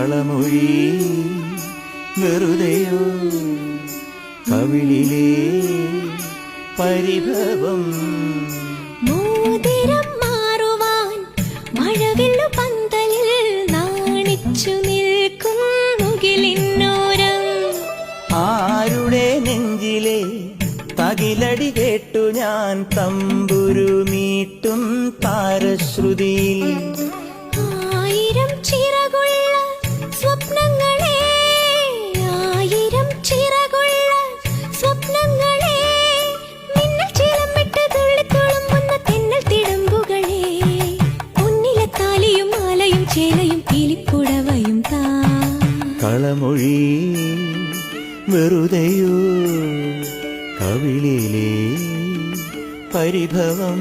കളമൊഴി വെറുതെയോ കവിളിലെ പരിഭവം. മോതിരം മാറുവാൻ മഴവില്ലു പന്തലിൽ നാണിച്ചു നിൽക്കും മുകിലിന്നോരം. ആരുടെ നെഞ്ചിലെ തകിലടി കേട്ടു ഞാൻ തമ്പുരു മീട്ടും താരശ്രുതിയിൽ. ആയിരം ചിറകുള്ള സ്വപ്നങ്ങളെ, ആയിരം ചിറകുള്ള സ്വപ്നങ്ങളെ, മിന്നൽ ചിലമ്പിട്ട് തുള്ളിത്തുളുമ്പുന്ന തെന്നൽ തിടമ്പുകളെ, പൊന്നിലെ താലിയും മാലയും ചേലയും കിളിപ്പുടവയും താ. കളമൊഴി വെറുതെയോ കവിളിലെ പരിഭവം.